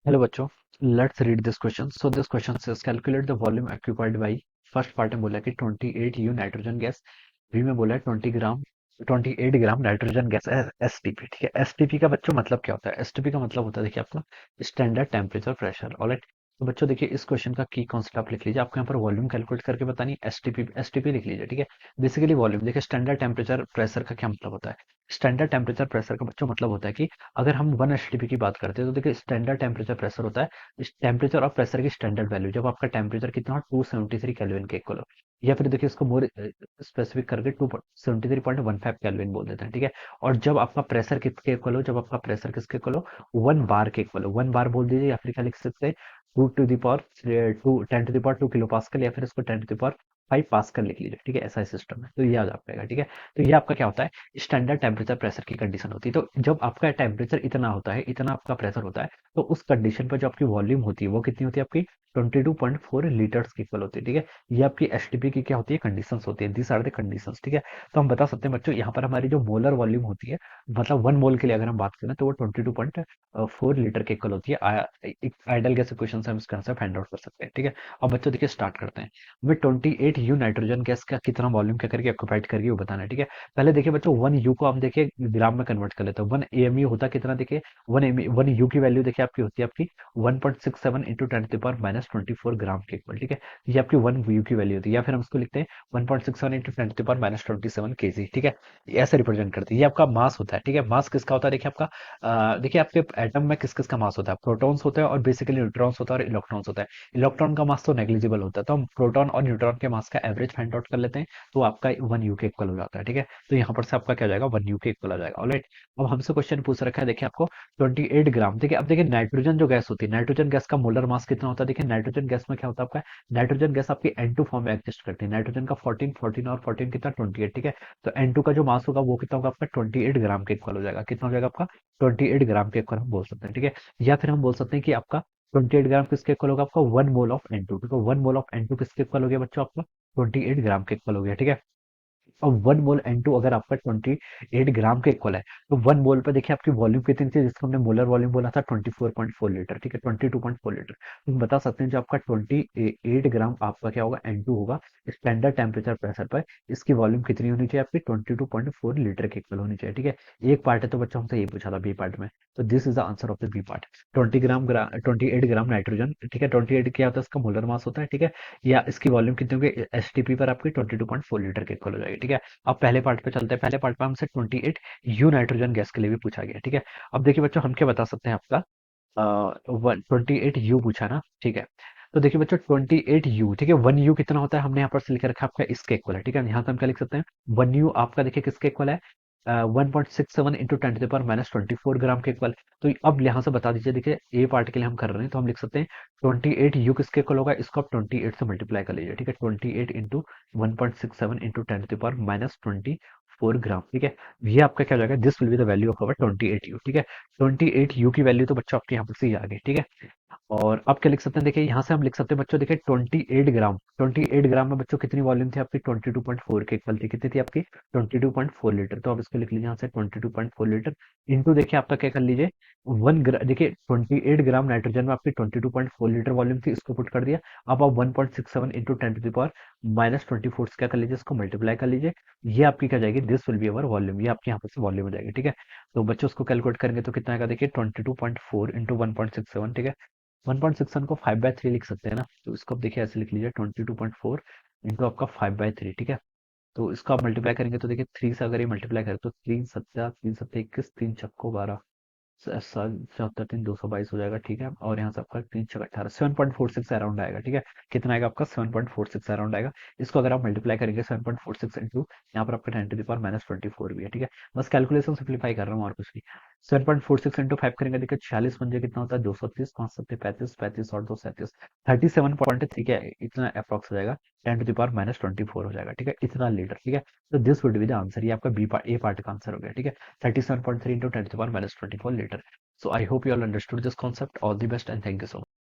Hello बच्चों, let's read this question. So this question says calculate the volume occupied by first part में बोला है कि 28 you nitrogen gas, B में बोला है 28 ग्राम नाइट्रोजन गैस एसटीपी। ठीक है, एसटीपी का बच्चों मतलब क्या होता है? एसटीपी का मतलब होता है देखिए आपका स्टैंडर्ड टेम्परेचर प्रेशर। ऑलराइट, तो बच्चों देखिए इस क्वेश्चन का की कॉन्सेप्ट आप लिख लीजिए। आपको यहाँ पर वॉल्यूम कैलकुलेट करके बतानी एसटीपी एसटीपी लिख लीजिए। ठीक है, बेसिकली वॉल्यूम देखिए स्टैंडर्ड टेम्परेचर प्रेशर का क्या मतलब होता है? स्टैंडर्ड टेम्परेचर प्रेशर का बच्चों मतलब होता है कि अगर हम 1 एचटीपी की बात करते हैं तो देखिए स्टैंडर्ड टेम्परेचर प्रेशर होता है इस टेम्परेचर और प्रेशर की स्टैंडर्ड वैल्यू, जब आपका टेम्परेचर कितना हो 273 केल्विन के इक्वल हो, या फिर देखिए इसको मोर स्पेसिफिक करके 273.15 केल्विन बोल देते हैं। ठीक है, और जब आपका प्रेशर किसके इक्वल हो, जब आपका प्रेशर किसके इक्वल हो, 1 बार के इक्वल हो। 1 बार बोल दीजिए या फिर क्या लिख सकते हैं, 10 to the power 2 kilo pascal, या फिर इसको 10 टू द पावर 5 पास्कल लिख लीजिए। ठीक है, ऐसा ही सिस्टम है, तो ये याद आ जाएगा। ठीक है, तो ये आपका क्या होता है, स्टैंडर्ड टेम्परेचर प्रेशर की कंडीशन होती है। तो जब आपका टेम्परेचर इतना होता है, इतना आपका प्रेशर होता है, तो उस कंडीशन पर जो आपकी वॉल्यूम होती है वो कितनी होती है आपकी 22.4 लीटर्स की इक्वल होती है। ठीक है, ये आपकी एचटीपी की क्या होती है, कंडीशंस होती है। This are the conditions. ठीक है, तो हम बता सकते हैं बच्चों यहाँ पर हमारी जो मोलर वॉल्यूम होती है, मतलब 1 मोल के लिए अगर हम बात करें तो वो 22.4 लीटर की इक्वल होती है। एक आइडल गैस इक्वेशन से हम इसका आंसर फाइंड आउट कर सकते हैं। ठीक है, अब बच्चों देखिए स्टार्ट करते हैं। हमें 28 यू नाइट्रोजन गैस का कितना वॉल्यूम क्या करके ऑक्यूपाइड करके वो बताना है। ठीक है, पहले देखिए बच्चों 1 यू को हम देखिए ग्राम में कन्वर्ट कर लेते हैं। 1 एमयू होता कितना, देखिए 1 यू की वैल्यू देखिए आपकी होती है आपकी 1.67 इंटू 10 to the power -24 ग्राम के इक्वल। ठीक है, ये आपकी 1 यू की वैल्यू होती है, या फिर हम इसको लिखते हैं 1.67 into 10 to the power -27 KG. ठीक है, ये ऐसे रिप्रेजेंट करती है। ये आपका मास होता है। ठीक है, मास किसका होता है, देखिए आपका देखिए आपके एटम में किस किस का मास होता है, प्रोटॉन्स होता है और बेसिकली न्यूट्रॉन्स होता है और इलेक्ट्रॉन्स होता है। इलेक्ट्रॉन का मास तो नेग्लिजिबल होता है, तो हम प्रोटॉन और न्यूट्रॉन के मास का एवरेज फाइंड आउट कर लेते हैं, तो आपका 1 यू के इक्वल हो जाता है। ठीक है, तो यहाँ पर से आपका क्या हो जाएगा, 1 यू के इक्वल आ जाएगा। ऑलराइट, अब हमसे क्वेश्चन पूछ रखा है देखिए आपको 28 ग्राम। देखिए अब देखिए नाइट्रोजन जो गैस होती है, नाइट्रोजन गैस का मोलर मास कितना होता है? देखिए नाइट्रोजन गैस में क्या होता है आपका, नाइट्रोजन गैस आपकी N2 फॉर्म में एग्जिस्ट करती है। नाइट्रोजन का 14 14 और 14 कितना 28। ठीक है, तो N2 का जो मास होगा वो कितना होगा आपका 28 ग्राम के इक्वल हो जाएगा। कितना हो जाएगा आपका 28 ग्राम के इक्वल हम बोल सकते हैं। ठीक है, या फिर हम बोल सकते हैं कि आपका 28 ग्राम किसके इक्वल होगा, आपका 1 मोल ऑफ N2। ठीक है, 1 मोल ऑफ N2 किसके इक्वल हो गया बच्चों, आपका 28 ग्राम के इक्वल हो गया। ठीक है, और 1 मोल N2 अगर आपका 28 ग्राम के इक्वल है, तो 1 मोल पे देखिए आपकी वॉल्यूम कितनी थी, जिसको हमने मोलर वॉल्यूम बोला था 24.4 लीटर। ठीक है, 22.4 लीटर। तो हम बता सकते हैं जो आपका 28 ग्राम आपका क्या होगा, N2 होगा स्टैंडर्ड टेम्परेचर प्रेशर पर, इसकी वॉल्यूम कितनी होनी चाहिए आपकी 22.4 लीटर के इक्वल होनी चाहिए। ठीक है, एक पार्ट है तो बच्चों हमसे ये पूछा था बी पार्ट में, तो this is the answer of the B part. 28 gram nitrogen. ठीक है, 28 क्या होता है, इसका मोलर मास होता है। ठीक है, या इसकी वॉल्यूम कितनी होगी एसटीपी पर आपकी 22.4 लीटर के इक्वल हो जाएगी। ठीक है, अब पहले पार्ट पे चलते हैं। पहले पार्ट पे हमसे 28 यू नाइट्रोजन गैस के लिए भी पूछा गया। ठीक है, अब देखिए बच्चों हम क्या बता सकते हैं, आपका 28 यू पूछा ना। ठीक है, तो देखिए बच्चों 28 यू, ठीक है 1 यू कितना होता है, हमने यहाँ पर से लिख रखा है आपका इसके इक्वल है। ठीक है, यहाँ से हम क्या लिख सकते हैं, 1 यू आपका देखिए किसके इक्वल है, 1.67 इंटू 10 to the power -24 ग्राम के इक्वल। तो अब यहाँ से बता दीजिए, देखिए ए पार्ट के लिए हम कर रहे हैं तो हम लिख सकते हैं 28 यू किसके इक्वल होगा, इसको आप 28 से मल्टीप्लाई कर लीजिए। ठीक है, 28 into 1.67 into 10 to the power -24 ग्राम। ठीक है, ये आपका क्या हो जाएगा, this will be the value of our 28 you. ठीक है, 28 यू की वैल्यू तो बच्चों आपके यहाँ पर से ही आ गई। ठीक है, और अब क्या लिख सकते हैं, देखिए यहाँ से हम लिख सकते हैं बच्चों, देखिए 28 ग्राम, 28 ग्राम में बच्चों कितनी वॉल्यूम थी आपकी 22.4 के इक्वल थी। कितनी थी आपकी 22.4 लीटर। तो अब इसको लिख लीजिए यहाँ से 22.4 लीटर इंटू देखिए आपका क्या कर लीजिए देखिए 28 ग्राम नाइट्रोजन में आपकी 22.4 लीटर वॉल्यूम थी, इसको पुट कर दिया। अब आप 1.67 इंटू 10 to the power -24 से क्या कर लीजिए, इसको मल्टीप्लाई कर लीजिए। ये आपकी क्या जाएगी, this will be our volume, ये आपके यहाँ पर से वॉल्यूम हो जाएगी। ठीक है, तो बच्चों उसको कैलकुलेट करेंगे तो कितना आएगा, देखिए 22.4 इंटू 1.67। ठीक है, 1.67 को 5/3 लिख सकते हैं ना, तो इसको आप देखिए ऐसे लिख लीजिए 22.4 इंटू आपका 5/3। ठीक है, तो इसको आप मल्टीप्लाई करेंगे तो देखिए 3 से अगर ये मल्टीप्लाई करें तो 3 7 21 3 6 12 7 3 222 हो जाएगा। ठीक है, और यहाँ से आपका 3 6 18 7.46 अराउंड आएगा। ठीक है, कितना आएगा आपका 7.46 अराउंड आएगा। इसको अगर आप मल्टीप्लाई करेंगे 7.46 इंटू यहाँ पर आपका 10 to the power -24 भी है। ठीक है, बस कैलकुलेशन सिंप्लीफाई कर रहा हूँ और कुछ नहीं। 7.46 इंटू 5 करेंगे, देखिए 46 पंजे कितना होता है 230, 5 सत्ते 35, 35 और 2 37, 37.3 क्या इतना अप्रॉक्स हो जाएगा, 10 to the power -24 हो जाएगा। ठीक है, इतना लीटर। ठीक है, तो this would be the answer, ये आपका बी पार्ट ए पार्ट का आंसर हो गया। ठीक है, 37.3 into 10 to the power -24 liter. So I hope you all understood this concept. All the best and thank you so much.